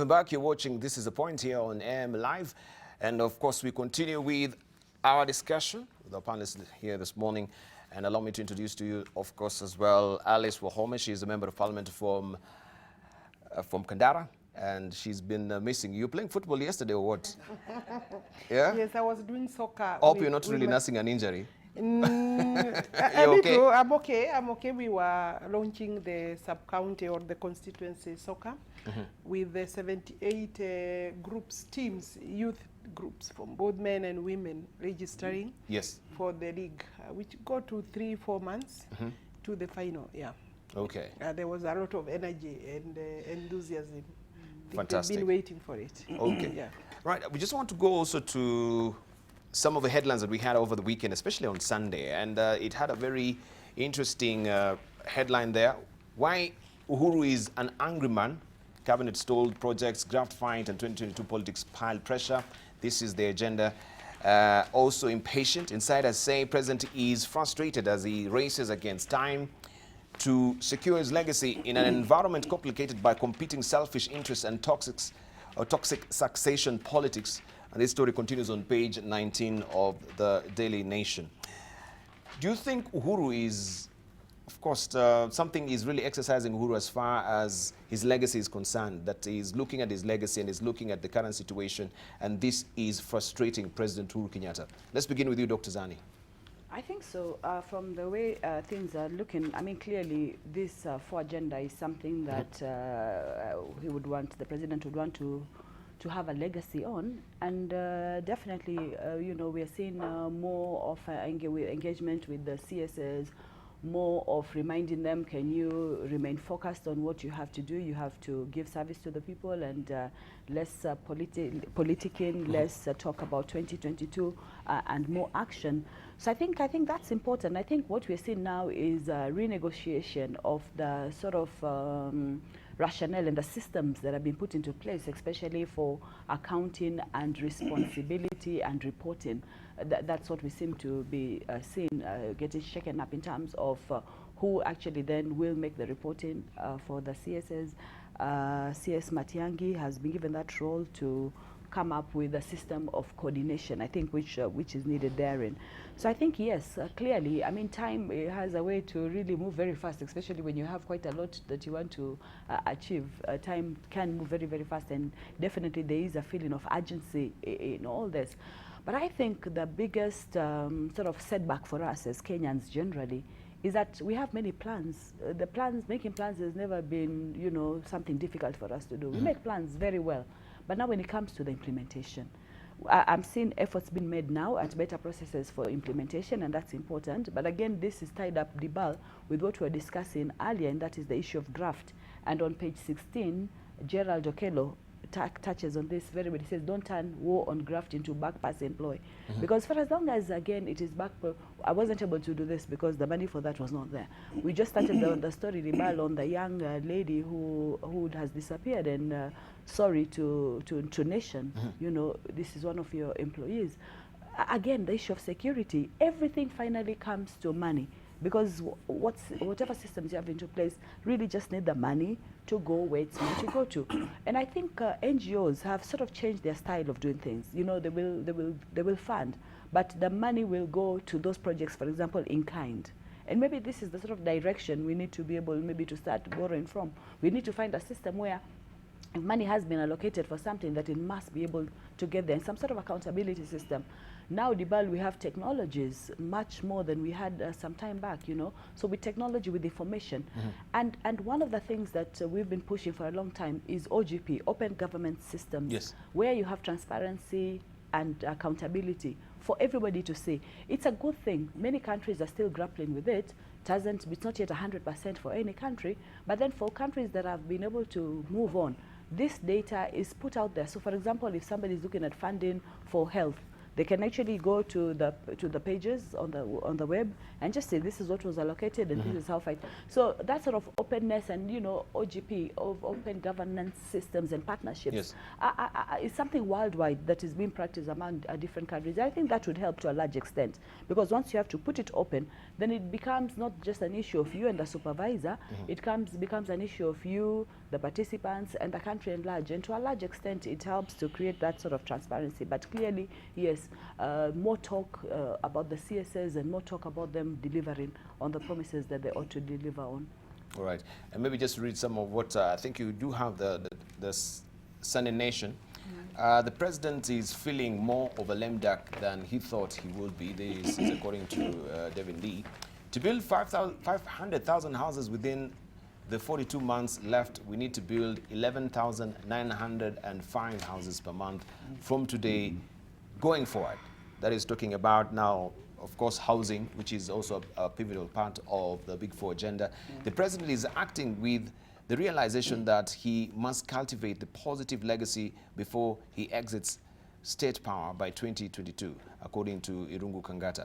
Welcome back. You're watching This is the Point here on AM Live. And of course, we continue with our discussion with our panelists here this morning. And allow me to introduce to you, of course, as well, Alice Wahome. She is a member of parliament from Kandara. And she's been missing. You playing football yesterday or what? Yeah? Yes, I was doing soccer. I hope you're not really nursing an injury. Okay? I'm okay. I'm okay. We were launching the sub-county or the constituency soccer with the 78 groups, teams, youth groups from both men and women registering for the league, which go to 3-4 months to the final. Yeah. Okay. There was a lot of energy and enthusiasm. Fantastic. They've been waiting for it. Okay. Yeah. Right. We just want to go also to some of the headlines that we had over the weekend, especially on Sunday. And it had a very interesting headline there. Why Uhuru is an angry man. Cabinet stalled projects, graft fight, and 2022 politics pile pressure. This is the agenda. Also impatient. Insiders say President is frustrated as he races against time to secure his legacy in an environment complicated by competing selfish interests and toxic succession politics. And this story continues on page 19 of the Daily Nation. Do you think Uhuru is, of course, something is really exercising Uhuru as far as his legacy is concerned, that he's looking at his legacy and is looking at the current situation, and this is frustrating President Uhuru Kenyatta? Let's begin with you, Dr. Zani. I think so. From the way things are looking, I mean, clearly this for agenda is something that he would want, the president would want to have a legacy on, and definitely, you know, we are seeing more of engagement with the CSs, more of reminding them, can you remain focused on what you have to do? You have to give service to the people, and less politicking, less talk about 2022, and more action. So I think that's important. I think what we're seeing now is a renegotiation of the sort of rationale and the systems that have been put into place, especially for accounting and responsibility and reporting. That's what we seem to be seeing getting shaken up in terms of who actually then will make the reporting for the CSS. CS Matiangi has been given that role to come up with a system of coordination, I think, which is needed therein. So I think, yes, clearly, I mean, time has a way to really move very fast, especially when you have quite a lot that you want to achieve. Time can move very, very fast, and definitely there is a feeling of urgency in all this. But I think the biggest sort of setback for us as Kenyans generally is that we have many plans. Making plans has never been, you know, something difficult for us to do. We make plans very well. But now when it comes to the implementation, I'm seeing efforts being made now at better processes for implementation, and that's important. But again, this is tied up Dibal with what we were discussing earlier, and that is the issue of graft. And on page 16, Gerald Okello touches on this very well. He says, don't turn war on graft into back pass employ. Because for as long as, again, it is back, I wasn't able to do this because the money for that was not there. We just started the story, Ribal, on the young lady who has disappeared, and sorry to Nation, you know, this is one of your employees. Again, the issue of security, everything finally comes to money. Because whatever systems you have into place really just need the money to go where it's meant to go to. And I think NGOs have sort of changed their style of doing things. You know, they will fund, but the money will go to those projects, for example, in kind. And maybe this is the sort of direction we need to be able maybe to start borrowing from. We need to find a system where if money has been allocated for something, that it must be able to get there, and some sort of accountability system. Now, Dibal, we have technologies much more than we had some time back, you know. So with technology, with information. And one of the things that we've been pushing for a long time is OGP, Open Government Systems, where you have transparency and accountability for everybody to see. It's a good thing. Many countries are still grappling with it. It's not yet 100% for any country, but then for countries that have been able to move on, this data is put out there. So for example, if somebody is looking at funding for health, They can actually go to the pages on the web and just say this is what was allocated and this is how fight. So that sort of openness and OGP of open governance systems and partnerships is something worldwide that is being practiced among different countries. I think that would help to a large extent, because once you have to put it open, then it becomes not just an issue of you and the supervisor. It becomes an issue of you, the participants, and the country at large. And to a large extent, it helps to create that sort of transparency. But clearly, yes, more talk about the CSS and more talk about them delivering on the promises that they ought to deliver on. All right. And maybe just read some of what I think you do have the Sunday Nation. The president is feeling more of a lame duck than he thought he would be. This is according to Devin Lee. To build 500,000 houses within the 42 months left, we need to build 11,905 houses per month from today going forward. That is talking about now, of course, housing, which is also a pivotal part of the Big Four agenda. The president is acting with the realization that he must cultivate the positive legacy before he exits state power by 2022, according to Irungu Kangata.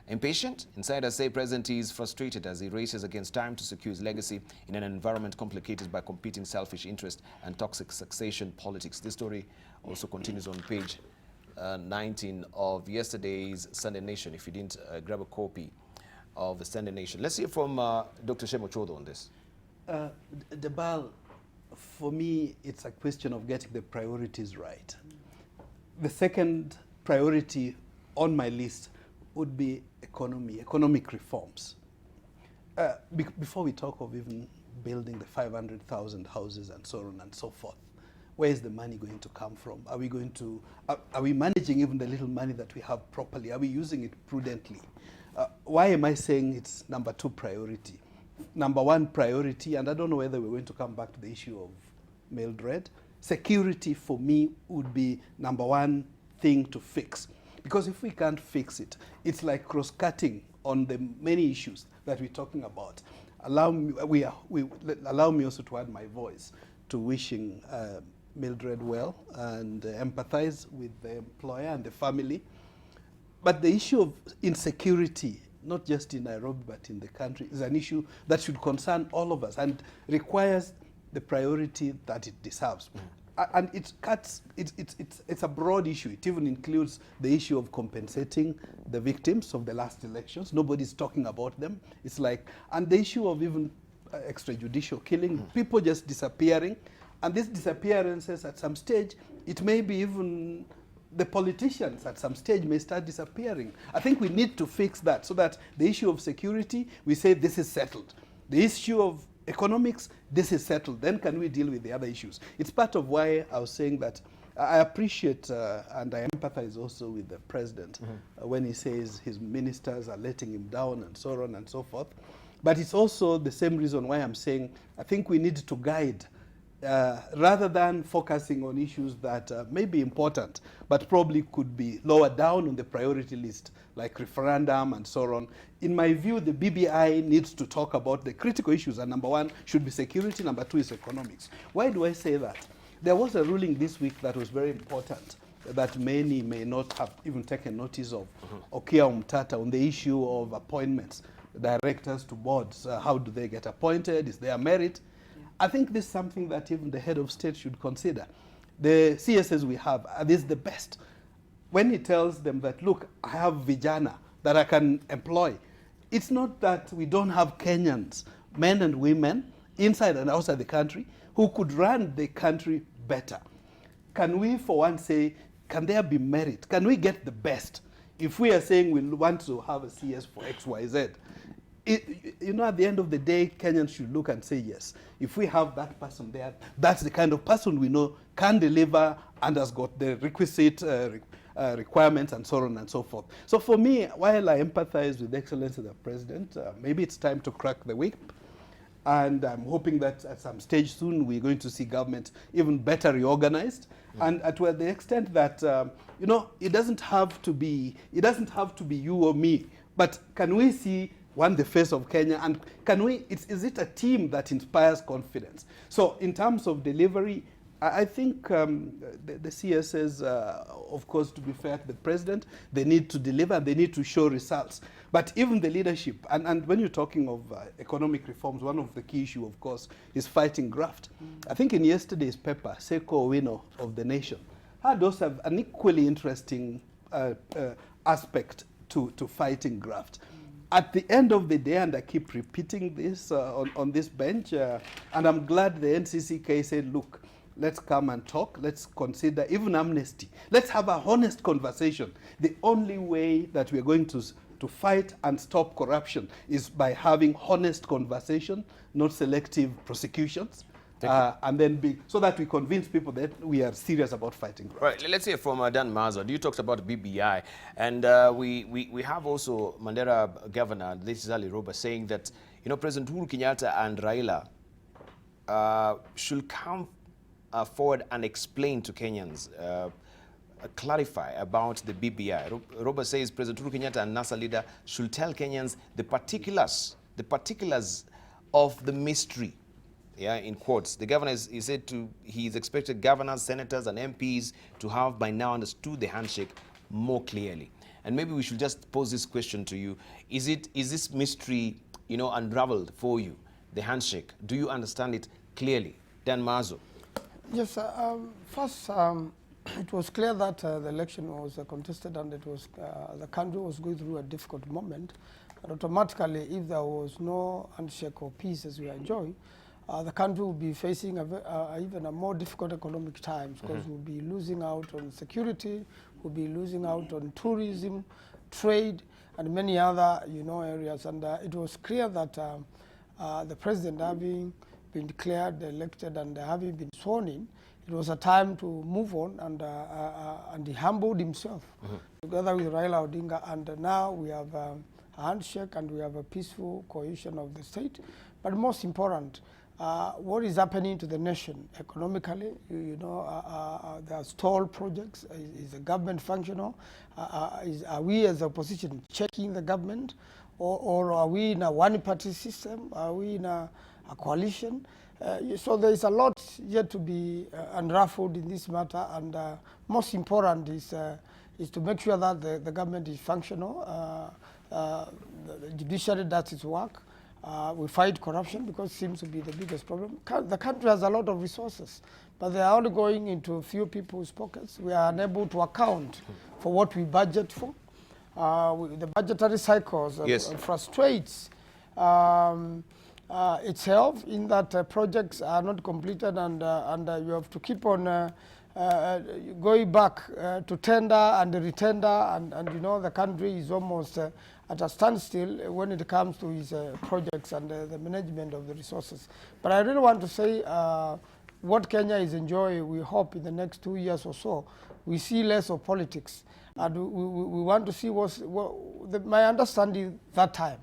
Impatient? Insiders say President is frustrated as he races against time to secure his legacy in an environment complicated by competing selfish interests and toxic succession politics. This story also continues on page 19 of yesterday's Sunday Nation, if you didn't grab a copy of the Sunday Nation. Let's hear from Dr. Shemo Chodo on this. Debal, for me, it's a question of getting the priorities right. The second priority on my list would be economic reforms. Before we talk of even building the 500,000 houses and so on and so forth, where is the money going to come from? Are we going to, are we managing even the little money that we have properly? Are we using it prudently? Why am I saying it's number 2 priority? Number 1 priority, and I don't know whether we're going to come back to the issue of Mildred, security for me would be number 1 thing to fix. Because if we can't fix it, it's like cross-cutting on the many issues that we're talking about. Allow me also to add my voice to wishing Mildred well and empathize with the employer and the family. But the issue of insecurity, not just in Nairobi but in the country, is an issue that should concern all of us and requires the priority that it deserves. And it's a broad issue. It even includes the issue of compensating the victims of the last elections. Nobody's talking about them. It's like, and the issue of even extrajudicial killing, people just disappearing. And these disappearances at some stage, it may be even the politicians at some stage may start disappearing. I think we need to fix that so that the issue of security, we say this is settled. The issue of economics, this is settled. Then can we deal with the other issues? It's part of why I was saying that I appreciate and I empathize also with the president when he says his ministers are letting him down and so on and so forth. But it's also the same reason why I'm saying I think we need to guide rather than focusing on issues that may be important but probably could be lower down on the priority list, like referendum and so on. In my view, the BBI needs to talk about the critical issues, and number 1 should be security, number 2 is economics. Why do I say that? There was a ruling this week that was very important that many may not have even taken notice of, Okia Umtata, on the issue of appointments, directors to boards. How do they get appointed? Is there merit? I think this is something that even the head of state should consider. The CSs we have, are these the best? When he tells them that, look, I have vijana that I can employ, it's not that we don't have Kenyans, men and women, inside and outside the country, who could run the country better. Can we, for one, say, can there be merit? Can we get the best? If we are saying we want to have a CS for X, Y, Z, you know, at the end of the day, Kenyans should look and say, yes, if we have that person there, that's the kind of person we know can deliver and has got the requisite requirements and so on and so forth. So for me, while I empathize with the Excellency of the President, maybe it's time to crack the whip. And I'm hoping that at some stage soon we're going to see government even better reorganized, and to the extent that you know, it doesn't have to be you or me, but can we see the face of Kenya, and can we? Is it a team that inspires confidence? So in terms of delivery, I think the CSS, of course, to be fair to the president, they need to deliver and they need to show results. But even the leadership, and when you're talking of economic reforms, one of the key issues, of course, is fighting graft. I think in yesterday's paper, Seiko Owino of The Nation had also an equally interesting aspect to fighting graft. At the end of the day, and I keep repeating this on this bench, and I'm glad the NCCK said, look, let's come and talk. Let's consider even amnesty. Let's have a honest conversation. The only way that we're going to fight and stop corruption is by having honest conversation, not selective prosecutions. And then so that we convince people that we are serious about fighting crime. Right, let's hear from Dan Mazo. You talked about BBI, and we have also Mandera Governor, this is Ali Roba, saying that, you know, President Uhuru Kenyatta and Raila should come forward and explain to Kenyans, clarify about the BBI. Roba says President Uhuru Kenyatta and NASA leader should tell Kenyans the particulars of the mystery. Yeah, in quotes. The governor he said he's expected governors, senators, and MPs to have by now understood the handshake more clearly. And maybe we should just pose this question to you: is this mystery, you know, unraveled for you? The handshake. Do you understand it clearly, Dan Mazo? Yes. First, it was clear that the election was contested, and it was the country was going through a difficult moment. And automatically, if there was no handshake or peace as we enjoy, the country will be facing even a more difficult economic times, because we'll be losing out on security, we'll be losing out on tourism, trade, and many other, you know, areas. And it was clear that the president, having been declared elected and having been sworn in, it was a time to move on, and he humbled himself together with Raila Odinga. And now we have a handshake and we have a peaceful cohesion of the state. But most important, what is happening to the nation economically? You know, there are stalled projects. Is the government functional? Are we as opposition checking the government? Or are we in a one-party system? Are we in a coalition? So there is a lot yet to be unraveled in this matter, and most important is to make sure that the government is functional, the judiciary does its work. We fight corruption, because it seems to be the biggest problem. The country has a lot of resources, but they are only going into a few people's pockets. We are unable to account for what we budget for. The budgetary cycles frustrates itself, in that projects are not completed, and you have to keep on going back to tender and retender, and you know, the country is almost at a standstill when it comes to its projects and the management of the resources. But I really want to say what Kenya is enjoying, we hope in the next 2 years or so, we see less of politics. And we want to see my understanding that time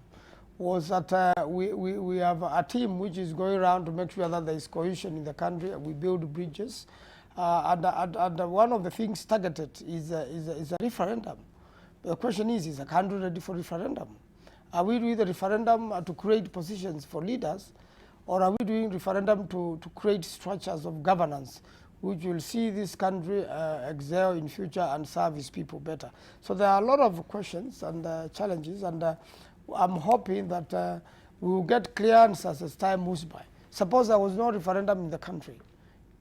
was that we have a team which is going around to make sure that there is cohesion in the country. We build bridges. And one of the things targeted is a referendum. The question is the country ready for referendum? Are we doing the referendum to create positions for leaders, or are we doing referendum to create structures of governance which will see this country excel in future and serve its people better? So there are a lot of questions and challenges, and I'm hoping that we will get clear answers as time moves by. Suppose there was no referendum in the country.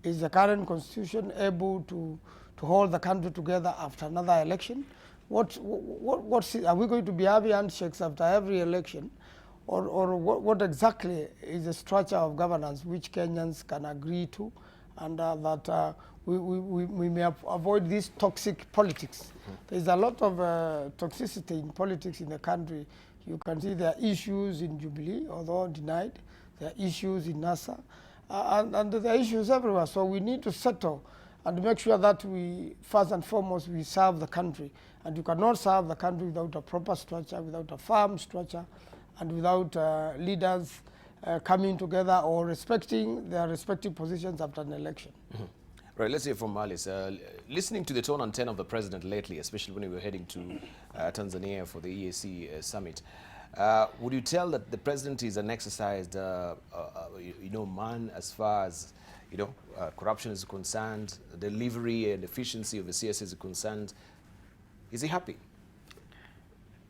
Is the current constitution able to hold the country together after another election? Are we going to be having handshakes after every election? Or what exactly is the structure of governance which Kenyans can agree to, and that we may avoid this toxic politics? There's a lot of toxicity in politics in the country. You can see there are issues in Jubilee, although denied. There are issues in NASA. And there are issues everywhere. So we need to settle and make sure that we, first and foremost, we serve the country. And you cannot serve the country without a proper structure, without a firm structure, and without leaders coming together or respecting their respective positions after an election. Right, let's hear from Alice. Listening to the tone and tenor of the president lately, especially when we were heading to Tanzania for the EAC summit, would you tell that the president is an exercised, man, as far as, corruption is concerned, delivery and efficiency of the CS is concerned, is he happy?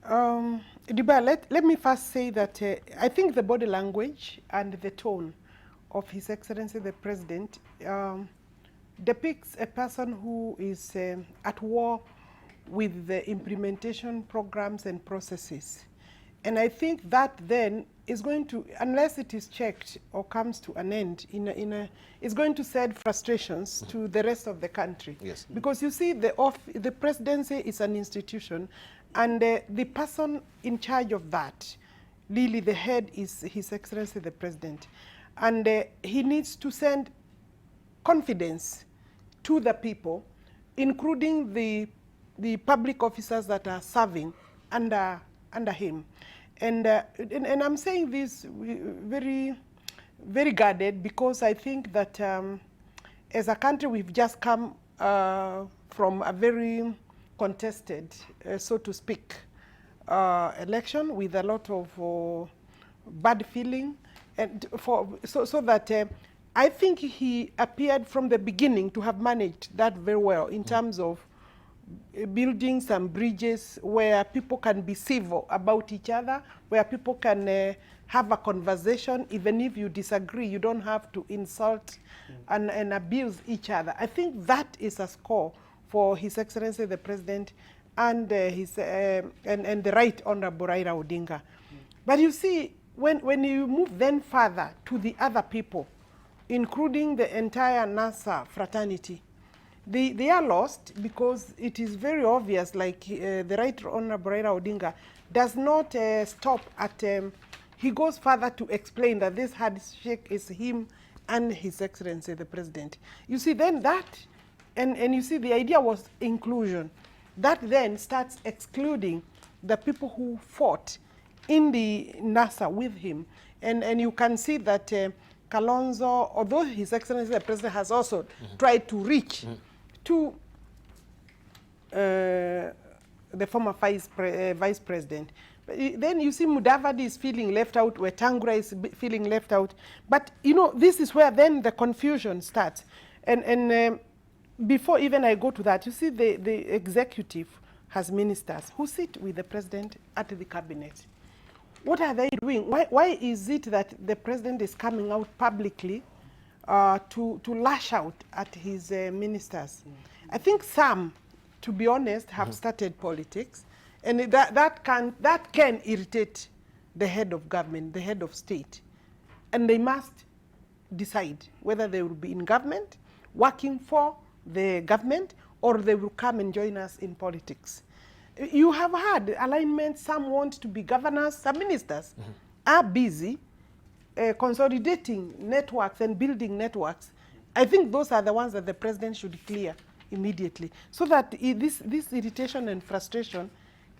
Diba, let me first say that I think the body language and the tone of His Excellency the President depicts a person who is at war with the implementation programs and processes. And I think that then is going to, unless it is checked or comes to an end, it's going to send frustrations to the rest of the country. Yes. Because you see, the presidency is an institution, and the person in charge of that, really the head, is His Excellency the President. And he needs to send confidence to the people, including the public officers that are serving under him. And I'm saying this very, very guarded, because I think that as a country we've just come from a very contested, so to speak, election with a lot of bad feeling, and so that I think he appeared from the beginning to have managed that very well in terms of building some bridges where people can be civil about each other, where people can have a conversation. Even if you disagree, you don't have to insult and abuse each other. I think that is a score for His Excellency the President and and the Right Honorable Raila Odinga. But you see, when you move then further to the other people, including the entire NASA fraternity, they are lost, because it is very obvious, like the Right Honorable Raila Odinga does not stop at, he goes further to explain that this handshake is him and His Excellency the President. You see, then that, and you see, the idea was inclusion. That then starts excluding the people who fought in the NASA with him. And you can see that Kalonzo, although His Excellency the President has also tried to reach to the former vice president. But then you see Mudavadi is feeling left out, Wetangula is feeling left out. But, you know, this is where then the confusion starts. And before even I go to that, you see the executive has ministers who sit with the president at the cabinet. What are they doing? Why is it that the president is coming out publicly to lash out at his ministers? I think some, to be honest, have started politics, and that can irritate the head of government, the head of state, and they must decide whether they will be in government, working for the government, or they will come and join us in politics. You have had alignment. Some want to be governors. Some ministers are busy consolidating networks and building networks. I think those are the ones that the president should clear immediately, so that this irritation and frustration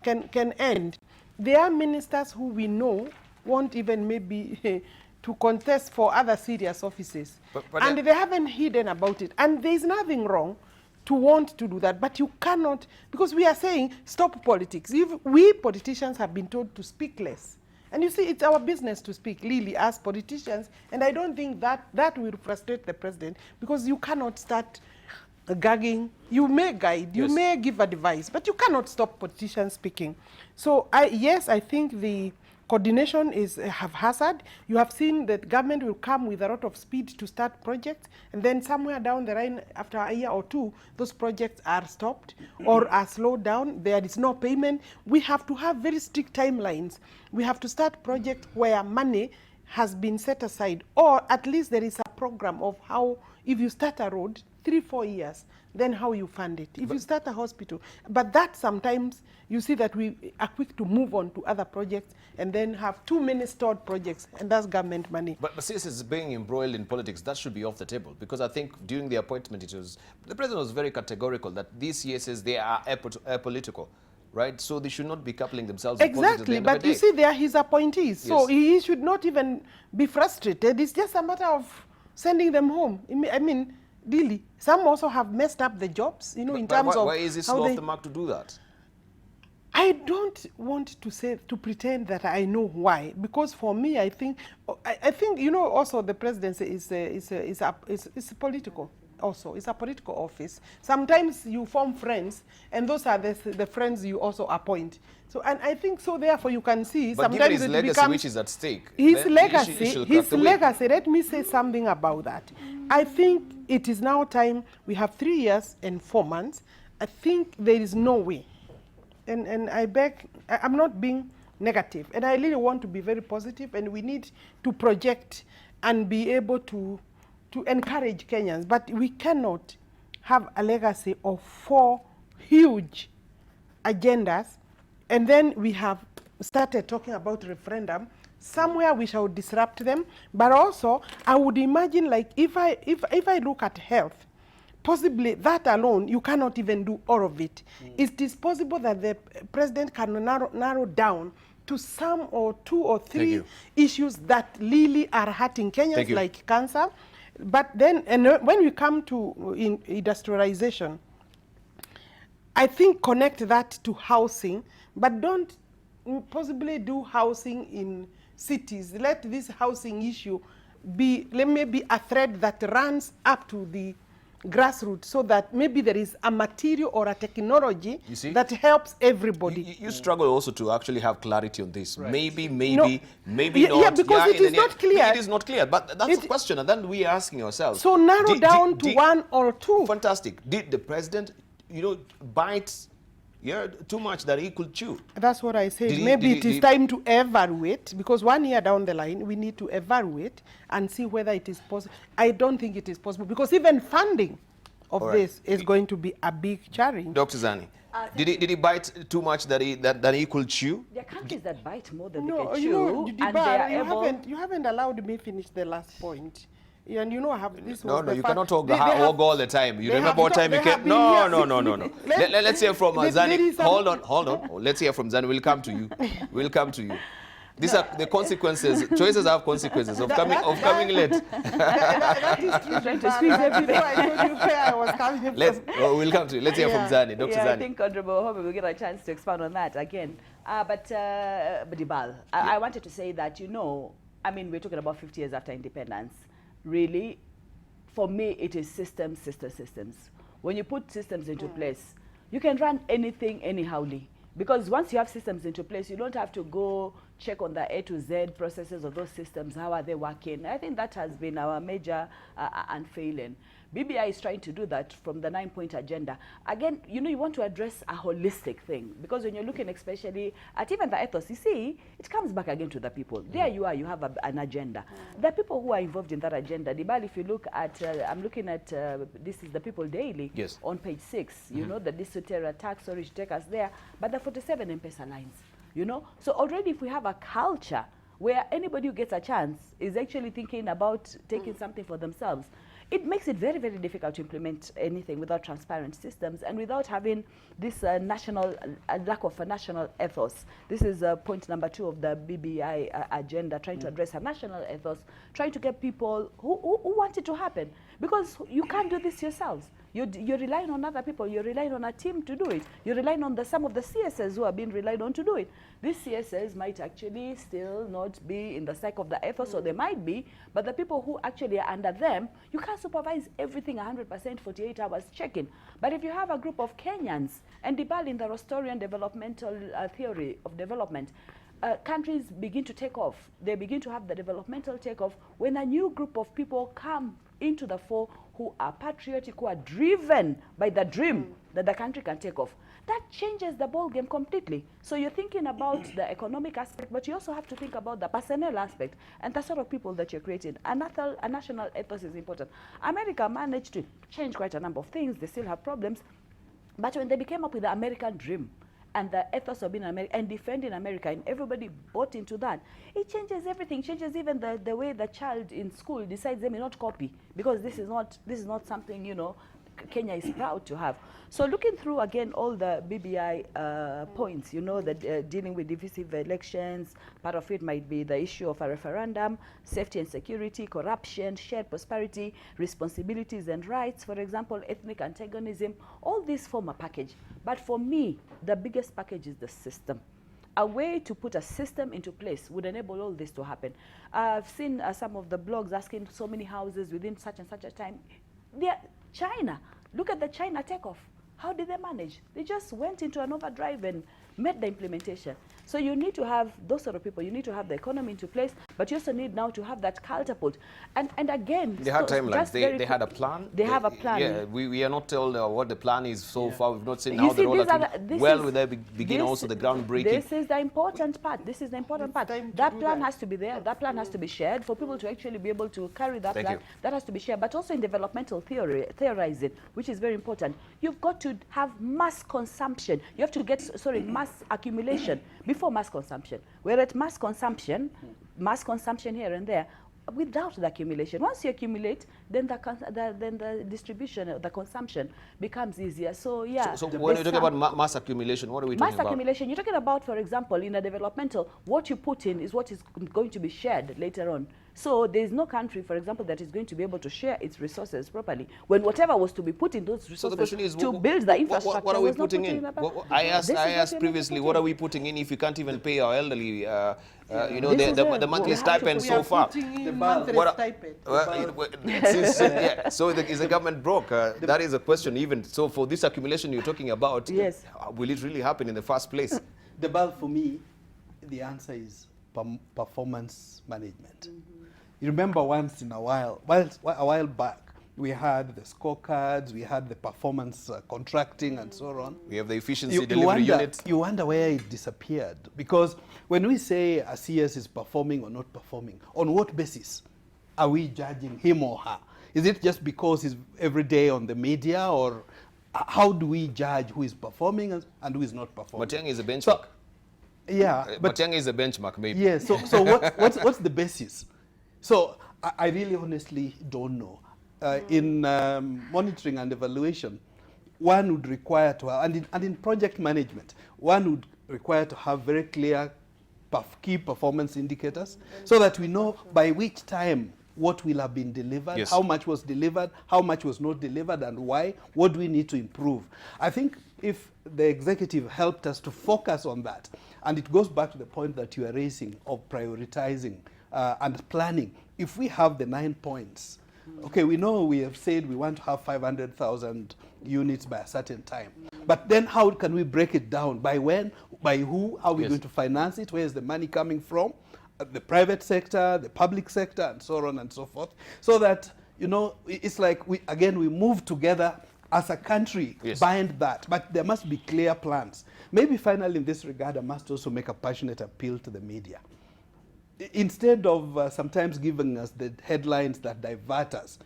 can end. There are ministers who we know won't even maybe to contest for other serious offices, and they haven't hidden about it. And there is nothing wrong to want to do that, but you cannot, because we are saying stop politics. If we politicians have been told to speak less, and you see, it's our business to speak, really, as politicians, and I don't think that will frustrate the president, because you cannot start gagging. You may guide, you may give advice, but you cannot stop politicians speaking. So yes, I think the coordination is haphazard. You have seen that government will come with a lot of speed to start projects, and then somewhere down the line, after a year or two, those projects are stopped or are slowed down. There is no payment. We have to have very strict timelines. We have to start projects where money has been set aside, or at least there is a program of how, if you start a road, 3-4 years, then how you fund it. If you start a hospital, but that sometimes you see that we are quick to move on to other projects and then have too many stored projects, and that's government money. But since it's being embroiled in politics, that should be off the table, because I think during the appointment, the president was very categorical that these CSs, they are apolitical, right? So they should not be coupling themselves with politics at the Exactly, end of but the you day. see, they are his appointees, so he should not even be frustrated. It's just a matter of sending them home. I mean, really, some also have messed up the jobs, you know, in terms of why is it how slow they... off the mark to do that? I don't want to pretend that I know why, because for me, I think you know, also the presidency is political. Also, it's a political office. Sometimes you form friends, and those are the friends you also appoint. So, and I think so. Therefore, you can see But sometimes given his it legacy, becomes which is at stake, his then legacy. he should His crack the whip. legacy. Let me say something about that. I think it is now time. We have 3 years and 4 months. I think there is no way. And I beg, I'm not being negative, and I really want to be very positive, and we need to project and be able to encourage Kenyans, but we cannot have a legacy of 4 huge agendas, and then we have started talking about referendum. Somewhere we shall disrupt them, but also I would imagine, like, if I look at health, possibly that alone, you cannot even do all of it. It is possible that the president can narrow down to some or 2 or 3 issues that really are hurting Kenyans, like cancer. But then, and when we come to industrialization, I think connect that to housing, but don't possibly do housing in cities. Let this housing issue be, maybe a thread that runs up to the grassroots, so that maybe there is a material or a technology that helps everybody. You struggle also to actually have clarity on this. Right. Maybe No. not. Yeah, because it is not clear. It is not clear, but that's the question, and then we are asking ourselves. So narrow down to 1 or 2. Fantastic. Did the president, bite too much that he could chew? That's what I said. Maybe it is time to evaluate, because 1 year down the line, we need to evaluate and see whether it is possible. I don't think it is possible, because even funding of this is going to be a big challenge. Dr. Zani, did he bite too much that he could chew? There are countries that bite more than they No, can you chew, know, and they are you haven't allowed me finish the last point. And I have this. No, was you the cannot talk they have, all the time. You they remember have what talk- time you they have came? been No. here. Let's hear from there Zani. is some- Hold on. Let's hear from Zani. We'll come to you. We'll come to you. These are the consequences. Choices have consequences of coming late. That is true. Trying to squeeze everything. I told you where I was coming from. We'll come to you. Let's hear from Zani. Dr. Yeah, Zani. I think Honorable Hobe will get a chance to expound on that again. But Ibal, I wanted to say that, we're talking about 50 years after independence. Really, for me, it is systems. When you put systems into place, you can run anything anyhowly. Because once you have systems into place, you don't have to go check on the A to Z processes of those systems. How are they working? I think that has been our major unfailing. BBI is trying to do that from the 9-point agenda. Again, you want to address a holistic thing, because when you're looking especially at even the ethos, you see, it comes back again to the people. There you are, you have an agenda. The people who are involved in that agenda, Dibal, if you look at, I'm looking at, this is the People Daily, on page 6, the Disotera tax storage take us there, but the 47 M-Pesa lines, So already if we have a culture where anybody who gets a chance is actually thinking about taking something for themselves, it makes it very, very difficult to implement anything without transparent systems and without having this lack of a national ethos. This is point number 2 of the BBI agenda, trying to address a national ethos, trying to get people who want it to happen. Because you can't do this yourselves. You're relying on other people. You're relying on a team to do it. You're relying on some of the CSs who are being relied on to do it. These CSs might actually still not be in the psyche of the ethos, or they might be, but the people who actually are under them, you can't supervise everything 100%, 48 hours checking. But if you have a group of Kenyans, and Dibal in the Rostorian developmental theory of development, countries begin to take off. They begin to have the developmental takeoff when a new group of people come into the fore who are patriotic, who are driven by the dream that the country can take off. That changes the ball game completely. So you're thinking about the economic aspect, but you also have to think about the personnel aspect and the sort of people that you're creating. A national ethos is important. America managed to change quite a number of things. They still have problems. But when they came up with the American dream, and the ethos of being American and defending America, and everybody bought into that, it changes everything. Changes even the way the child in school decides they may not copy, because this is not something Kenya is proud to have. So looking through again all the BBI points, you know, that dealing with divisive elections, part of it might be the issue of a referendum, safety and security, corruption, shared prosperity, responsibilities and rights, for example, ethnic antagonism, all these form a package. But for me, the biggest package is the system. A way to put a system into place would enable all this to happen. I've seen some of the blogs asking so many houses within such and such a time. China, look at the China takeoff. How did they manage? They just went into an overdrive and met the implementation. So you need to have those sort of people. You need to have the economy into place, but you also need now to have that catapult. And again, they had timelines. They had a plan. They have a plan. Yeah, we are not told what the plan is so far. We've not seen You how see, the this well, will they begin also the groundbreaking? This is the important part. This is the important part. That plan has to be there. That plan has to be shared for people to actually be able to carry that plan. That has to be shared. But also in developmental theorizing, which is very important. You've got to have mass consumption. You have to get, mass accumulation before mass consumption. We're at mass consumption here and there, without the accumulation. Once you accumulate, then the distribution, the consumption becomes easier. So yeah. So when you talk about mass accumulation, what are we talking about? Mass accumulation, you're talking about, for example, in a developmental, what you put in is what is going to be shared later on. So there is no country, for example, that is going to be able to share its resources properly when whatever was to be put in those resources so the question is, to build the infrastructure. What are we putting in? I asked previously, what are we putting in if you can't even pay our elderly, you know, the monthly stipend so far? So is the government broke? That is a question even. So for this accumulation you're talking about, yes, will it really happen in the first place? The bulk for me, the answer is performance management. You remember once in a while back, we had the scorecards, we had the performance contracting and so on. We have the efficiency delivery unit. You wonder where it disappeared. Because when we say a CS is performing or not performing, on what basis are we judging him or her? Is it just because he's every day on the media, or how do we judge who is performing and who is not performing? Matiang'i is a benchmark. So, yeah, but Matiang'i is a benchmark, maybe. Yeah. So what's the basis? So I really honestly don't know. In monitoring and evaluation, one would require to have, and in project management, one would require to have very clear key performance indicators, so that we know by which time what will have been delivered, yes, how much was delivered, how much was not delivered, and why, what do we need to improve. I think if the executive helped us to focus on that, and it goes back to the point that you are raising of prioritizing and planning. If we have the 9 points, okay, we know we have said we want to have 500,000 units by a certain time. But then how can we break it down? By when? By who? How are we going to finance it? Where is the money coming from? The private sector, the public sector, and so on and so forth. So that, you know, it's like we move together as a country, bind that. But there must be clear plans. Maybe finally in this regard, I must also make a passionate appeal to the media. Instead of sometimes giving us the headlines that divert us,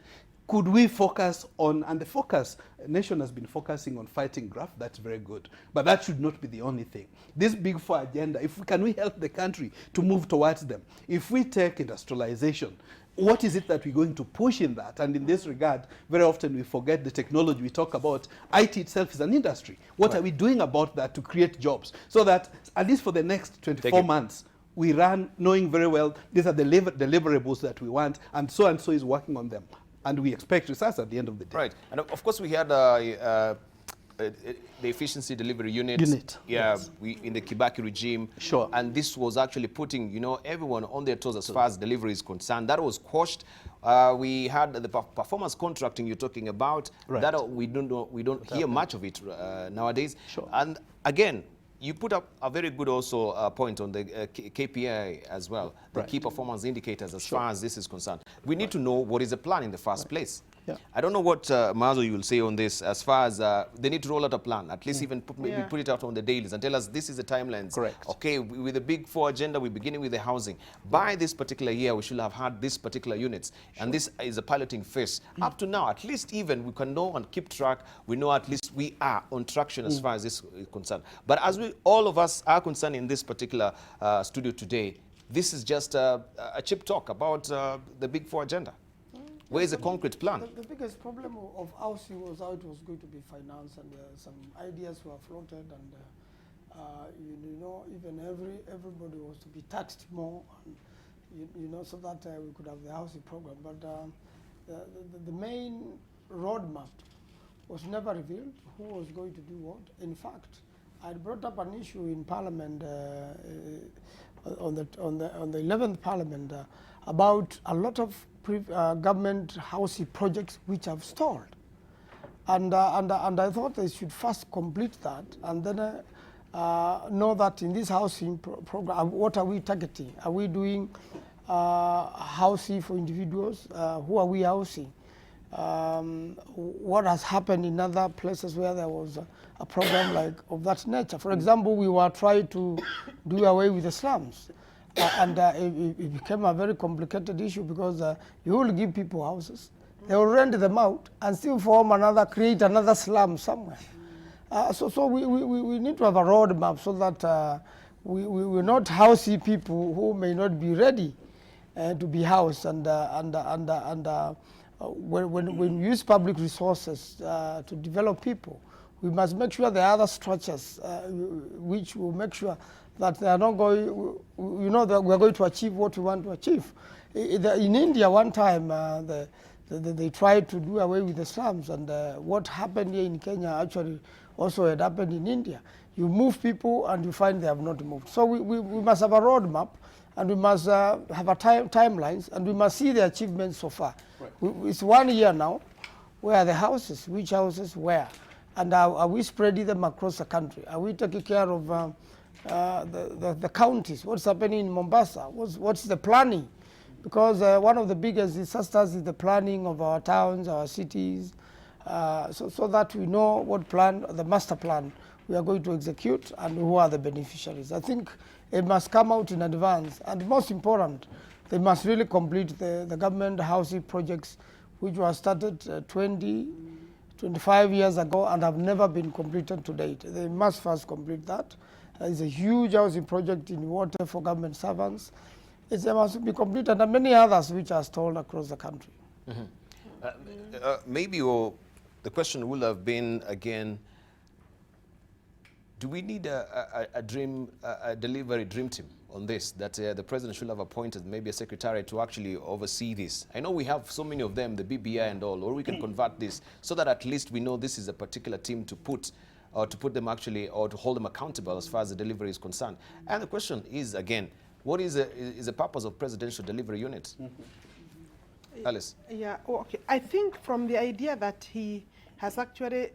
could we focus on, and the nation has been focusing on fighting graft, that's very good, but that should not be the only thing. This Big Four agenda, can we help the country to move towards them? If we take industrialization, what is it that we're going to push in that? And in this regard, very often we forget the technology we talk about. IT itself is an industry. What are we doing about that to create jobs? So that at least for the next 24 months, we run knowing very well these are the deliverables that we want, and so is working on them. And we expect results at the end of the day. Right. And of course, we had the efficiency delivery unit. Yeah, yes. In the Kibaki regime. Sure. And this was actually putting, you know, everyone on their toes as far as delivery is concerned. That was quashed. We had the performance contracting you're talking about. Right. That we don't hear much of it nowadays. Sure. And again, you put up a very good also point on the KPI as well, the key performance indicators as far as this is concerned. We need to know what is the plan in the first place. Yeah. I don't know what, Mazo, you will say on this as far as they need to roll out a plan, at least even maybe put it out on the dailies and tell us this is the timelines. Correct. Okay, with the Big Four agenda, we're beginning with the housing. By this particular year, we should have had this particular units. And this is a piloting phase. Up to now, at least even we can know and keep track. We know at least we are on traction as far as this is concerned. But as all of us are concerned in this particular studio today, this is just a cheap talk about the Big Four agenda. Where is the concrete plan? The biggest problem of housing was how it was going to be financed, and some ideas were floated, and you know, even everybody was to be taxed more, and, you know, so that we could have the housing program. But the main roadmap was never revealed. Who was going to do what? In fact, I brought up an issue in Parliament on the 11th Parliament about a lot of government housing projects which have stalled, and I thought they should first complete that, and then know that in this housing program, what are we targeting? Are we doing housing for individuals? Who are we housing? What has happened in other places where there was a program like of that nature? For example, we were trying to do away with the slums. And it became a very complicated issue, because you will give people houses, they will rent them out and still create another slum somewhere. So we need to have a roadmap so that we will not house people who may not be ready to be housed. When we use public resources to develop people, we must make sure there are other structures which will make sure that they are not going, you know, that we are going to achieve what we want to achieve. In India, one time, they tried to do away with the slums, and what happened here in Kenya actually also had happened in India. You move people and you find they have not moved. So we must have a roadmap, and we must have a timelines, and we must see the achievements so far. Right. It's 1 year now. Where are the houses? Which houses where? And are we spreading them across the country? Are we taking care of the counties? What's happening in Mombasa? What's the planning? Because one of the biggest disasters is the planning of our towns, our cities, so that we know what plan, the master plan, we are going to execute, and who are the beneficiaries. I think it must come out in advance, and most important, they must really complete the government housing projects which were started 25 years ago and have never been completed to date. They must first complete that. It's a huge housing project in water for government servants. It must be completed, and many others which are stalled across the country. Mm-hmm. Maybe the question will have been again, do we need a delivery dream team on this, that the president should have appointed maybe a secretary to actually oversee this? I know we have so many of them, the BBI and all, or we can convert this so that at least we know this is a particular team to put them actually, or to hold them accountable as far as the delivery is concerned. And the question is, again, what is the purpose of presidential delivery unit? Mm-hmm. Alice? Yeah, okay. I think from the idea that he has actually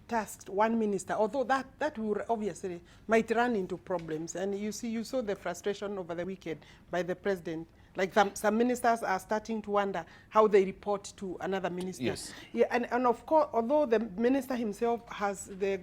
tasked one minister, although that will obviously might run into problems. And you saw the frustration over the weekend by the president. Like some ministers are starting to wonder how they report to another minister. Yes. Yeah, and of course, although the minister himself has the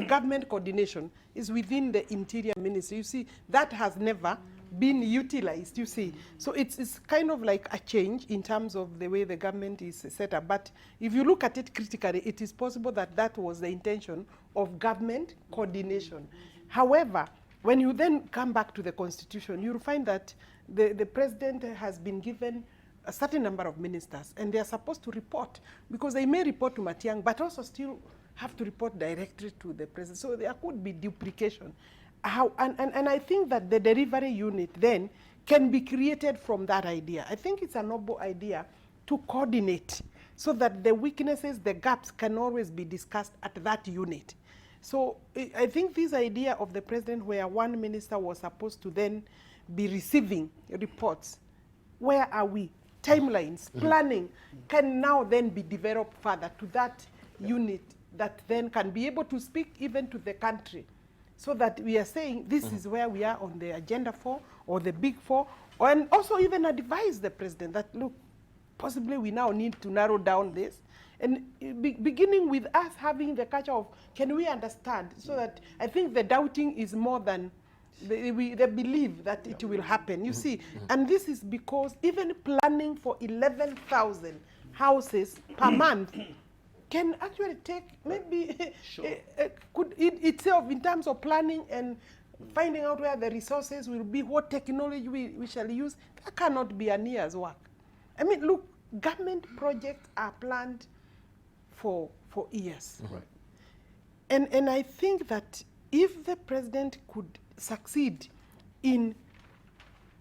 government coordination is within the interior ministry, you see, that has never been utilized, you see. So it's kind of like a change in terms of the way the government is set up. But if you look at it critically, it is possible that that was the intention of government coordination. However, when you then come back to the constitution, you'll find that the president has been given a certain number of ministers, and they are supposed to report, because they may report to Matiang'i, but also still have to report directly to the president. So there could be duplication. And I think that the delivery unit then can be created from that idea. I think it's a noble idea to coordinate so that the weaknesses, the gaps can always be discussed at that unit. So I think this idea of the president where one minister was supposed to then be receiving reports, where are we, timelines, planning, can now then be developed further to that unit that then can be able to speak even to the country, so that we are saying this is where we are on the agenda for, or the big four, and also even advise the president that, look, possibly we now need to narrow down this, and beginning with us having the culture of, can we understand, so that I think the doubting is more than they believe that it will happen, you see. And this is because even planning for 11,000 houses per month can actually take maybe, could it itself, in terms of planning and finding out where the resources will be, what technology we shall use, that cannot be a year's work. I mean, look, government projects are planned for years. Right. And I think that if the president could succeed in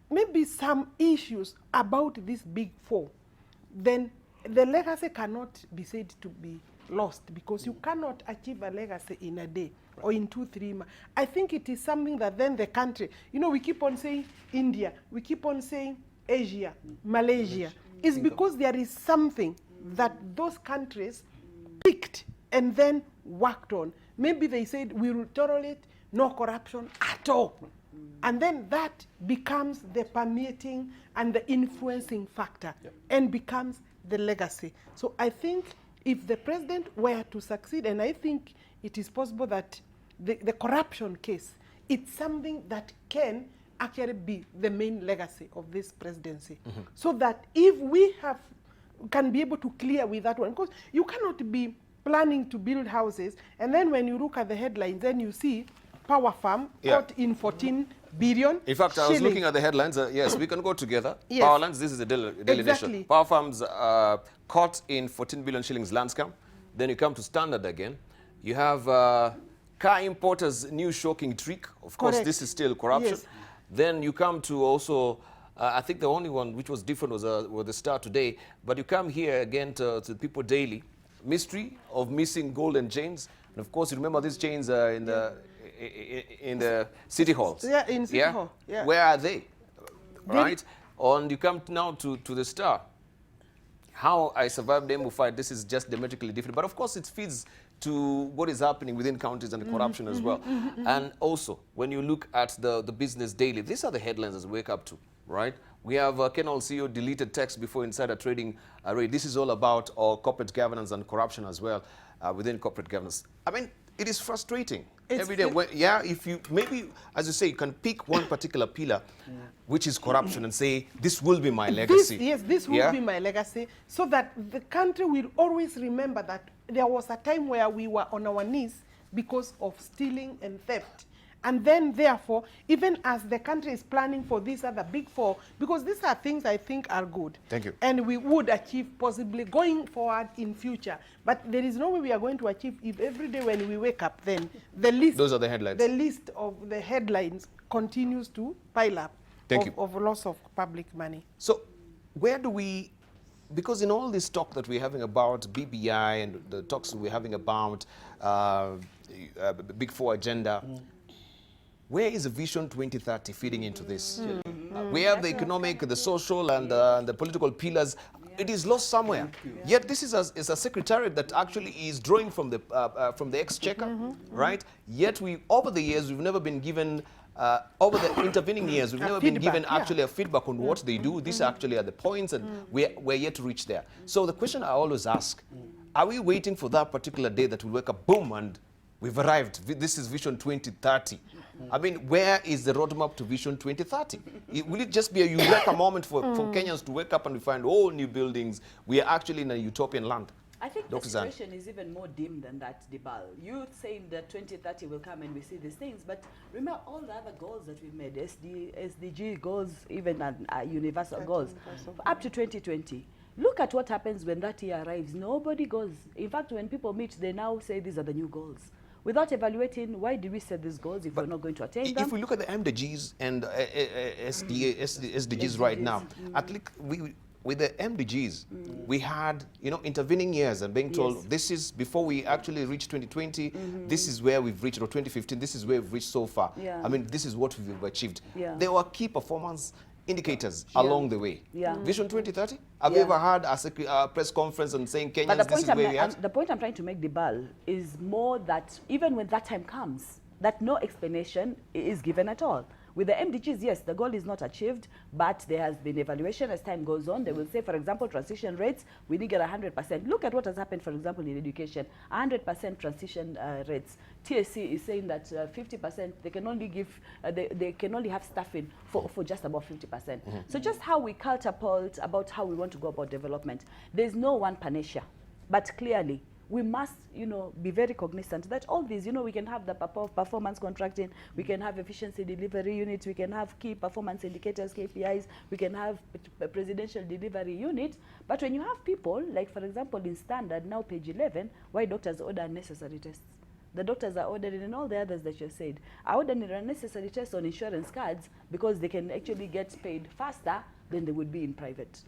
maybe some issues about this big four, then the legacy cannot be said to be lost, because you cannot achieve a legacy in a day or in 2-3 months. I think it is something that then the country, you know, we keep on saying India, we keep on saying Asia, Malaysia. It's because there is something that those countries picked and then worked on. Maybe they said, we will tolerate no corruption at all. And then that becomes the permeating and the influencing factor and becomes the legacy. So I think if the president were to succeed, and I think it is possible that the corruption case, it's something that can actually be the main legacy of this presidency. So that if we can be able to clear with that one, because you cannot be planning to build houses, and then when you look at the headlines, then you see Power Farm caught in 14 billion. In fact, I was looking at the headlines. Yes, we can go together. Yes. Power Lands, this is the Daily Exactly. Nation. Power Farms caught in 14 billion shillings land scam. Then you come to Standard again. You have car importers' new shocking trick. Of course, Correct. this is still corruption. Yes. Then you come to also, I think the only one which was different was the Star Today. But you come here again to People Daily. Mystery of missing golden chains. And of course, you remember these chains in the city halls. Yeah, in City Hall. Yeah. Where are they? Right? And you come now to the Star. How I survived the Embu fight, this is just diametrically different. But of course, it feeds to what is happening within counties and the corruption as well. And also, when you look at the Business Daily, these are the headlines as we wake up to, right? We have Kenol CEO deleted text before insider trading raid. This is all about corporate governance and corruption as well within corporate governance. I mean, it is frustrating. Every day, if you, maybe, as you say, you can pick one particular pillar, which is corruption, and say, this will be my legacy. This will be my legacy, so that the country will always remember that there was a time where we were on our knees because of stealing and theft. And then, therefore, even as the country is planning for these other big four, because these are things I think are good. Thank you. And we would achieve possibly going forward in future. But there is no way we are going to achieve if every day when we wake up, then the list, those are the headlines. The list of the headlines continues to pile up of loss of public money. So where do we, because in all this talk that we're having about BBI and the talks we're having about Big Four agenda, where is the Vision 2030 feeding into this? We have the economic, the social, and the political pillars. It is lost somewhere. Yet this is a secretariat that actually is drawing from the exchequer, right? Yet over the years, we've never been given, over the intervening years, we've never been given actually a feedback on what they do. These actually are the points, and we're yet to reach there. So the question I always ask, are we waiting for that particular day that we wake up, boom, and we've arrived? This is Vision 2030. I mean, where is the roadmap to Vision 2030? Will it just be a eureka moment for Kenyans to wake up and we find all new buildings? We are actually in a utopian land. I think Dr. the situation is even more dim than that, Dibal. You saying that 2030 will come and we see these things, but remember all the other goals that we've made, SDG goals, even universal goals, up to 2020. Look at what happens when that year arrives. Nobody goes. In fact, when people meet, they now say these are the new goals, without evaluating why did we set these goals if we're not going to attain them. If we look at the MDGs and SDGs right now, at least with the MDGs, we had, intervening years and being told this is before we actually reach 2020, this is where we've reached, or 2015, this is where we've reached so far. I mean, this is what we've achieved. There were key performance indicators along the way. Vision 2030? Have you ever had a press conference and saying Kenyans, this is where we are? The point I'm trying to make, Dibal, is more that even when that time comes, that no explanation is given at all. With the MDGs, yes, the goal is not achieved, but there has been evaluation as time goes on. They will say, for example, transition rates, we didn't get 100%. Look at what has happened, for example, in education, 100% transition rates. TSC is saying that 50%, they can only give, they can only have staffing for just about 50%. So just how we catapult about how we want to go about development, there's no one panacea, but clearly, we must, you know, be very cognizant that all these, you know, we can have the performance contracting, we can have efficiency delivery units, we can have key performance indicators, KPIs, we can have a presidential delivery unit. But when you have people, like for example in standard, now page 11, why doctors order unnecessary tests. The doctors are ordering, and all the others that you said, are ordering unnecessary tests on insurance cards because they can actually get paid faster than they would be in private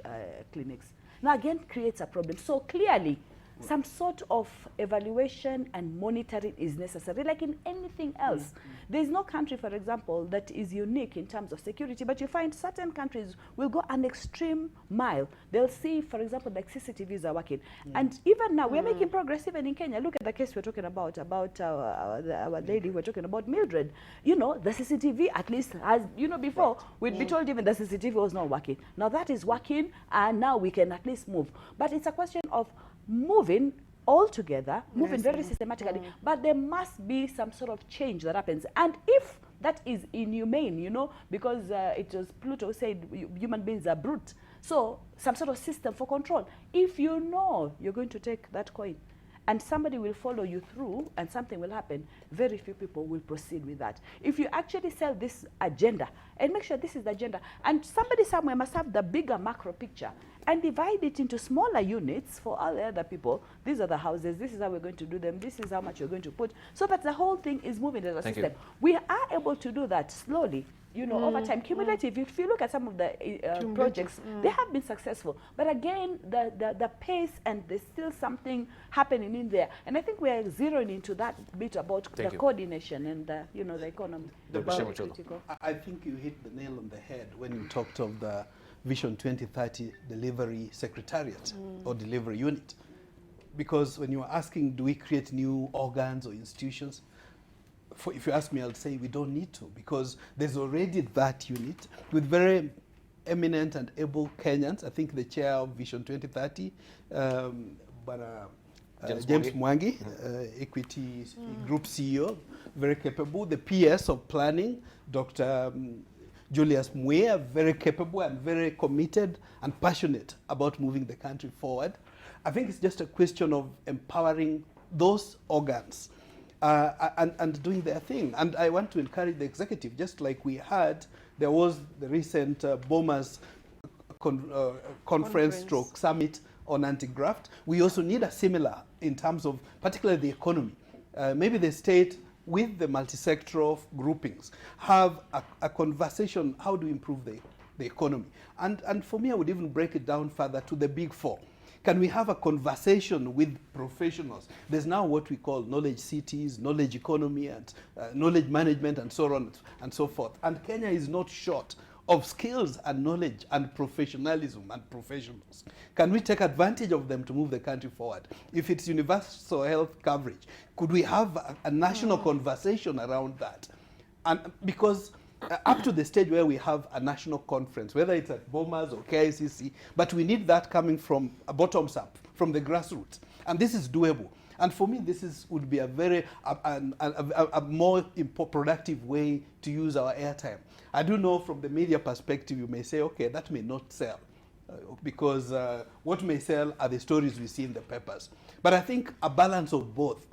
clinics. Now again, creates a problem. So clearly, some sort of evaluation and monitoring is necessary, like in anything else. There is no country, for example, that is unique in terms of security, but you find certain countries will go an extreme mile. They'll see, for example, like CCTVs are working. And even now, we're making progress even in Kenya. Look at the case we're talking about our lady we're talking about, Mildred. You know, the CCTV at least has, you know, before we'd be told even the CCTV was not working. Now that is working, and now we can at least move. But it's a question of moving all together, moving very systematically, but there must be some sort of change that happens. And if that is inhumane, you know, because it was Pluto said human beings are brute, so some sort of system for control. If you know you're going to take that coin and somebody will follow you through and something will happen, very few people will proceed with that. If you actually sell this agenda and make sure this is the agenda, and somebody somewhere must have the bigger macro picture and divide it into smaller units for all the other people. These are the houses, this is how we're going to do them, this is how much you're going to put, so that the whole thing is moving as a system. We are able to do that slowly, you know, over time. Cumulative, if you look at some of the projects, they have been successful. But again, the pace, and there's still something happening in there. And I think we are zeroing into that bit about the coordination and the, you know, the economy. I think you hit the nail on the head when you talked of the Vision 2030 Delivery Secretariat or Delivery Unit. Because when you are asking, do we create new organs or institutions? If you ask me, I'll say we don't need to, because there's already that unit with very eminent and able Kenyans. I think the chair of Vision 2030, James Mwangi, Equity Group CEO, very capable. The PS of planning, Dr. Julius Mwea, very capable and very committed and passionate about moving the country forward. I think it's just a question of empowering those organs and doing their thing. And I want to encourage the executive, just like we had, there was the recent Bomas conference stroke summit on anti-graft. We also need a similar in terms of particularly the economy. Maybe the state with the multi-sectoral groupings have a conversation, how to improve the economy. And for me, I would even break it down further to the big four. Can we have a conversation with professionals? There's now what we call knowledge cities, knowledge economy, and knowledge management, and so on and so forth. And Kenya is not short of skills and knowledge and professionalism and professionals. Can we take advantage of them to move the country forward? If it's universal health coverage, could we have a national conversation around that? And because up to the stage where we have a national conference, whether it's at Bomas or KICC, but we need that coming from a bottoms up, from the grassroots. And this is doable. And for me, this would be a very a more productive way to use our airtime. I do know from the media perspective, you may say, okay, that may not sell, because what may sell are the stories we see in the papers. But I think a balance of both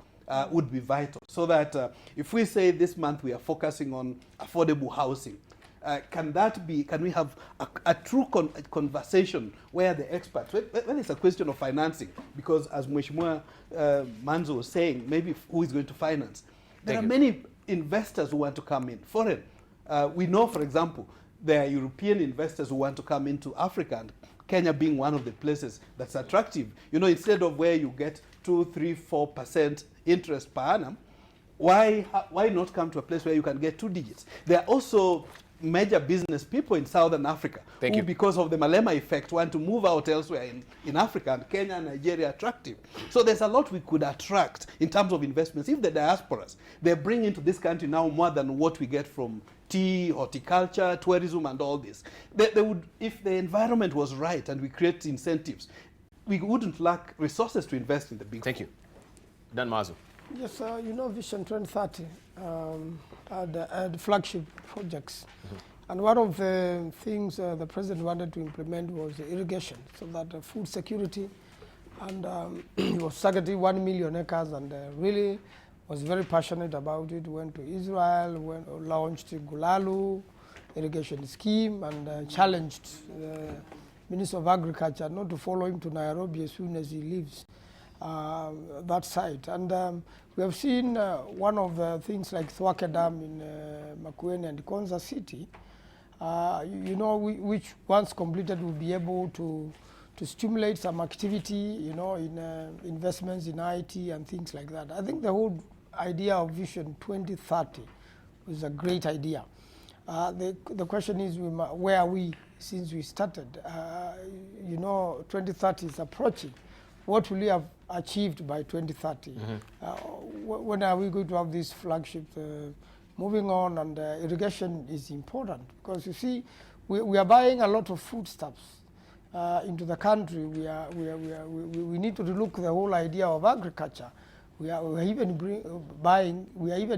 would be vital, so that if we say this month we are focusing on affordable housing, can we have a true conversation where the experts, when it's a question of financing, because as Mheshimiwa Manzo was saying, maybe who is going to finance? There are many investors who want to come in, foreign. We know, for example, there are European investors who want to come into Africa, and Kenya being one of the places that's attractive. You know, instead of where you get 2, 3, 4% interest per annum, why not come to a place where you can get 2 digits? There are also major business people in Southern Africa who, because of the Malema effect, want to move out elsewhere in Africa, and Kenya and Nigeria are attractive. So there's a lot we could attract in terms of investments. If the diasporas, they bring into this country now more than what we get from tea, horticulture, tourism, and all this. They would, if the environment was right and we create incentives, we wouldn't lack resources to invest in the big. Thank you. Dan Mazu. Yes, you know, Vision 2030 had flagship projects. And one of the things the president wanted to implement was irrigation, so that food security and he was targeting 1 million acres, and really was very passionate about it. Went to Israel, launched Gulalu irrigation scheme, and challenged the Minister of Agriculture not to follow him to Nairobi as soon as he leaves that site. And we have seen one of the things like Thwake Dam in Makueni and Konza City, you know, which once completed will be able to stimulate some activity, you know, in investments in IT and things like that. I think the whole idea of Vision 2030 is a great idea. The question is, where are we since we started? You know, 2030 is approaching. What will we have achieved by 2030? When are we going to have these flagships moving on? And irrigation is important because you see, we are buying a lot of foodstuffs into the country. We need to look the whole idea of agriculture. We are even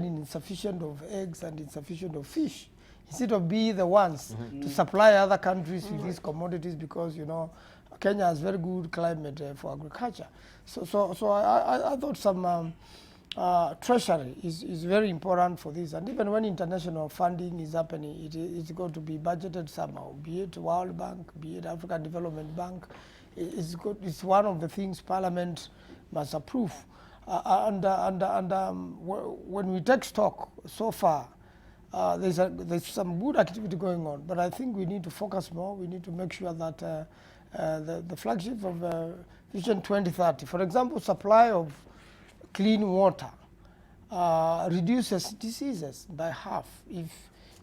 insufficient of eggs and insufficient of fish. Instead of being the ones to supply other countries with these commodities, because you know Kenya has very good climate for agriculture. So I thought some treasury is very important for this, and even when international funding is happening, it's going to be budgeted somehow, be it World Bank, be it African Development Bank. It's one of the things Parliament must approve. When we take stock so far, there's some good activity going on, but I think we need to focus more. We need to make sure that the flagship of Vision 2030, for example, supply of clean water reduces diseases by half. If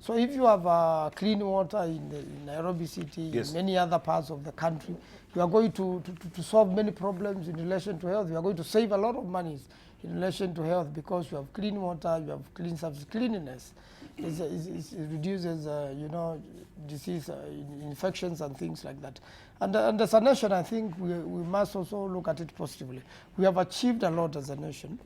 you have clean water in Nairobi City, in many other parts of the country, you are going to solve many problems in relation to health. You are going to save a lot of money in relation to health because you have clean water, you have clean surface. Cleanliness it reduces, you know, disease, infections and things like that. And as a nation, I think we must also look at it positively. We have achieved a lot as a nation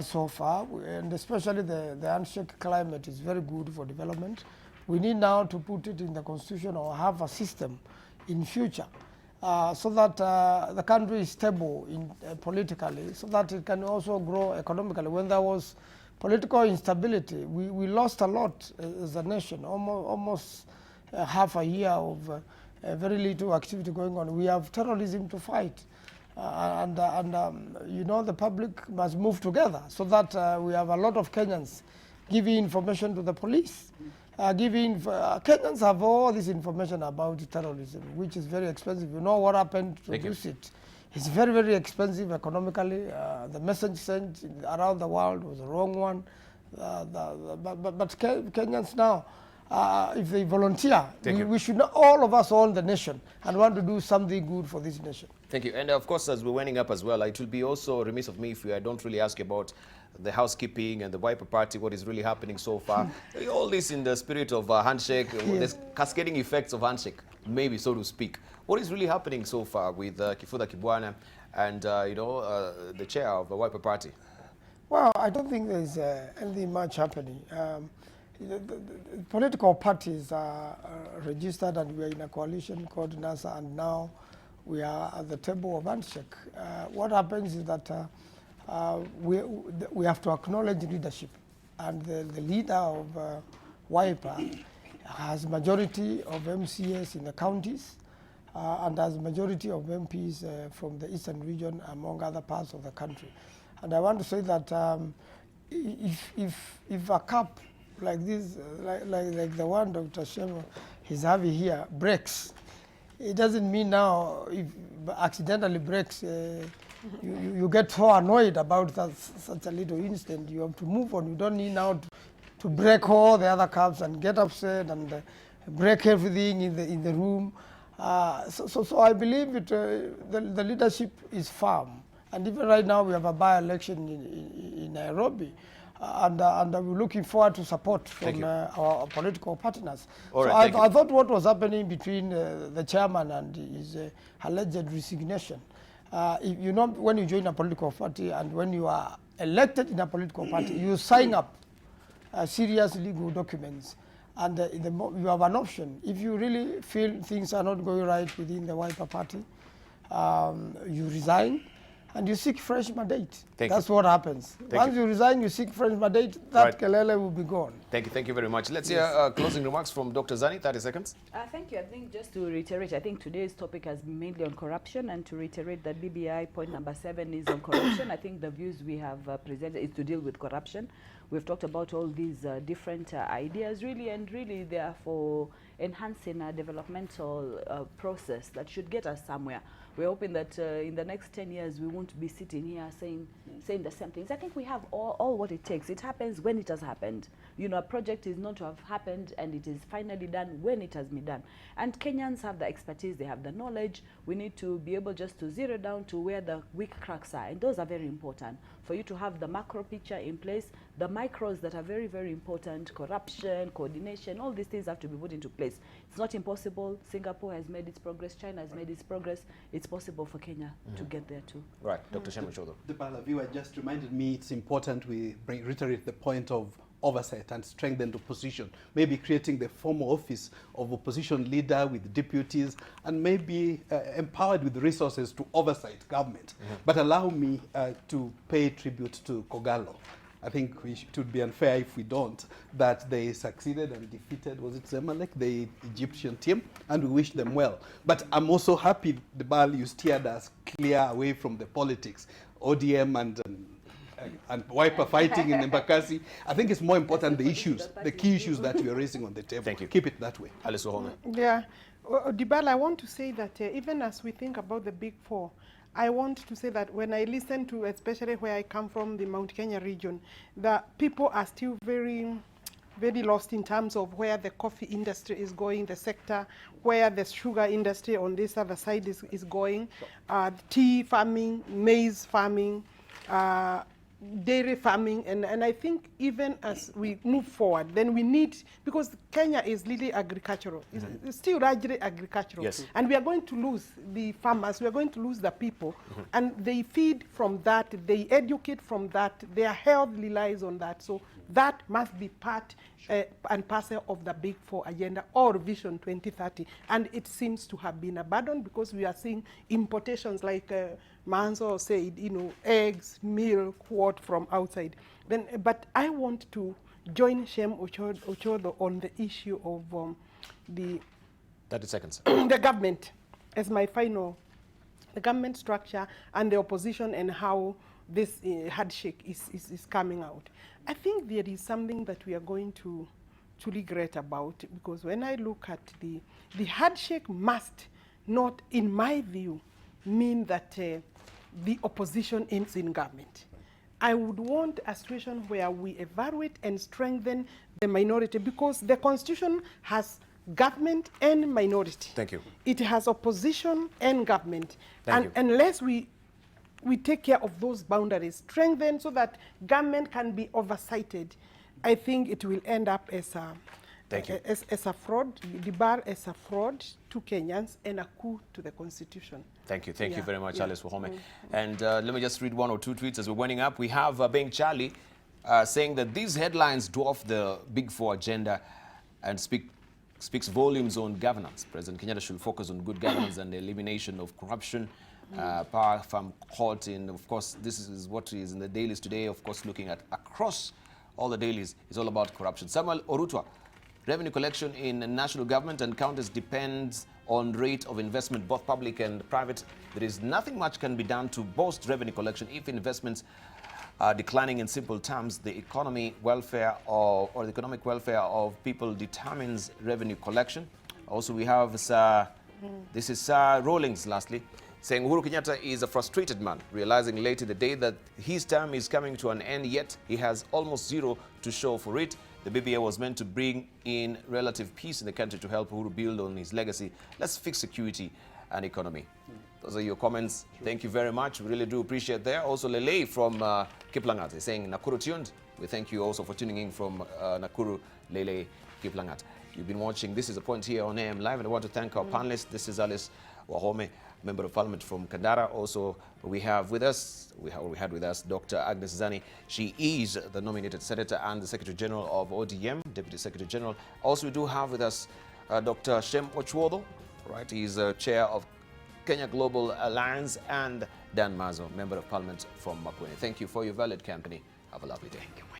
so far, and especially the Handshake climate is very good for development. We need now to put it in the constitution or have a system in future so that the country is stable politically, so that it can also grow economically. When there was political instability, we lost a lot as a nation, almost half a year of very little activity going on. We have terrorism to fight. You know, the public must move together so that we have a lot of Kenyans giving information to the police. Kenyans have all this information about terrorism, which is very expensive. You know what happened to produce it. It's very, very expensive economically. The message sent around the world was the wrong one. But Kenyans now, if they volunteer, we should not, all of us own the nation and want to do something good for this nation. Thank you. And of course, as we're winding up as well, it will be also remiss of me if I don't really ask you about the housekeeping and the Wiper Party, what is really happening so far. All this in the spirit of Handshake, there's cascading effects of Handshake, maybe, so to speak. What is really happening so far with Kifuda Kibwana and, you know, the chair of the Wiper Party? Well, I don't think there's anything much happening. The political parties are registered, and we are in a coalition called NASA, and now we are at the table of Handshake. What happens is that we have to acknowledge leadership, and the leader of Wiper has majority of MCAs in the counties and has majority of MPs from the eastern region, among other parts of the country. And I want to say that if a cup like this, like the one Dr. Shemo is having here, breaks, it doesn't mean now if accidentally breaks, you get so annoyed about such a little incident. You have to move on. You don't need now to break all the other cups and get upset and break everything in the room. So I believe the leadership is firm. And even right now we have a by-election in Nairobi. And we're looking forward to support from our political partners. So I thought what was happening between the chairman and his alleged resignation, you know, when you join a political party and when you are elected in a political party, you sign up serious legal documents, and you have an option. If you really feel things are not going right within the Wiper Party, you resign, and you seek fresh mandate. Thank That's you. what happens. Once you. you resign, you seek fresh mandate, that Right. kelele will be gone. Thank you very much. Let's hear closing remarks from Dr. Zani, 30 seconds. Thank you. I think just to reiterate, I think today's topic has been mainly on corruption, and to reiterate that BBI point number 7 is on corruption. I think the views we have presented is to deal with corruption. We've talked about all these different ideas, really, and really they are for enhancing a developmental process that should get us somewhere. We're hoping that in the next 10 years we won't be sitting here saying the same things. I think we have all what it takes. It happens when it has happened. You know, a project is not to have happened, and it is finally done when it has been done. And Kenyans have the expertise, they have the knowledge. We need to be able just to zero down to where the weak cracks are, and those are very important. For you to have the macro picture in place, the micros that are very, very important, corruption, coordination, all these things have to be put into place. It's not impossible. Singapore has made its progress, China has made its progress. It's possible for Kenya to get there too. Right, Dr. Shemushodo. The viewer just reminded me it's important we reiterate the point of oversight and strengthen the opposition, maybe creating the formal office of opposition leader with deputies, and maybe empowered with resources to oversight government. But allow me to pay tribute to Kogalo. I think it would be unfair if we don't, that they succeeded and defeated, was it Zamalek, the Egyptian team, and we wish them well. But I'm also happy, Debal, you steered us clear away from the politics, ODM and Wiper fighting in Embakasi. I think it's more important the issues, the key issues that we are raising on the table. Thank you. Keep it that way. Alice Wahome. Yeah. Dibal, I want to say that even as we think about the Big Four, I want to say that when I listen to, especially where I come from, the Mount Kenya region, the people are still very, very lost in terms of where the coffee industry is going, the sector, where the sugar industry on this other side is going, tea farming, maize farming, dairy farming, and I think even as we move forward, then we need, because Kenya is really agricultural, it's still largely agricultural, Yes. and we are going to lose the farmers, we are going to lose the people, and they feed from that, they educate from that, their health relies on that, so that must be part and parcel of the Big Four agenda or Vision 2030, and it seems to have been abandoned because we are seeing importations like Manzo said, you know, eggs, milk, what from outside. Then, but I want to join Shem Ochodo on the issue of the 30 seconds. the government as my final, the government structure and the opposition and how this handshake is coming out. I think there is something that we are going to regret about, because when I look at the handshake must not, in my view, mean that the opposition ends in government. I would want a situation where we evaluate and strengthen the minority, because the Constitution has government and minority. Thank you. It has opposition and government. Thank you. Unless we take care of those boundaries, strengthen so that government can be oversighted, I think it will end up as a, Thank you. as a fraud, the bar as a fraud to Kenyans and a coup to the Constitution. Thank you. Thank you Yeah, very much, yeah. Alice Wahome. And let me just read one or two tweets as we're winding up. We have Beng Charlie saying that these headlines dwarf the Big Four agenda and speaks volumes on governance. President Kenyatta should focus on good governance and the elimination of corruption. Power from court, and of course, this is what is in the dailies today. Of course, looking at across all the dailies, is all about corruption. Samuel Orutwa, revenue collection in national government and counties depends on rate of investment, both public and private. There is nothing much can be done to boost revenue collection if investments are declining. In simple terms, the economic welfare or the economic welfare of people determines revenue collection. Also, we have this is Rawlings, lastly, saying Uhuru Kenyatta is a frustrated man, realizing late in the day that his term is coming to an end, yet he has almost zero to show for it. The BBA was meant to bring in relative peace in the country to help Uhuru build on his legacy. Let's fix security and economy. Those are your comments. Thank you very much. We really do appreciate that. Also, Lele from Kiplangat is saying, Nakuru tuned. We thank you also for tuning in from Nakuru, Lele Kiplangat. You've been watching This Is The Point here on AM Live, and I want to thank our panelists. This is Alice Wahome, Member of Parliament from Kandara. Also, we had with us Dr. Agnes Zani. She is the nominated Senator and the Secretary General of ODM, Deputy Secretary General. Also, we do have with us Dr. Shem Ochodo, right? He's Chair of Kenya Global Alliance, and Dan Mazo, Member of Parliament from Makueni. Thank you for your valued company. Have a lovely day.